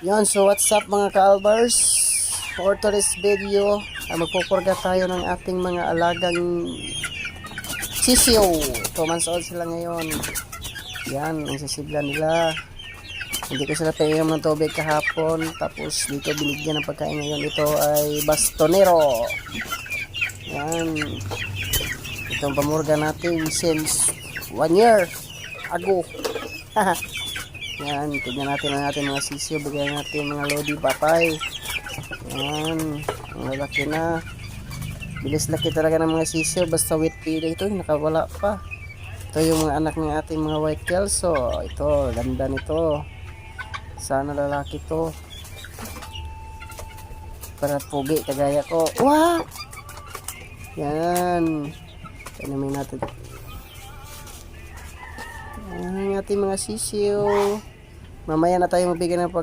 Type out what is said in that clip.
Yun, so what's up mga ka-albers? For today's video, magpupurga tayo ng ating mga alagang sisiyo. 2 months old sila ngayon. Yan, ang sisigla nila. Hindi ko sila painom ng tubig kahapon. Tapos dito binigyan ng pagkain ngayon. Ito ay bastonero. Yan. Itong pamurga natin since 1 year ago. Yan, tignan natin ang ating mga sisiyo. Bigyan natin mga lodi papay. Yan, ang lalaki na. Bilis laki talaga ng mga sisiyo. Basta wheat feeding ito, nakawala pa. Ito yung mga anak ng ating mga white kelso. Ito, ganda nito. Sana lalaki to. Para pugi, kagaya ko. Wow! Yan. Tanamin natin. Ang ating mga sisiyo. Mamaya na tayo magbigay ng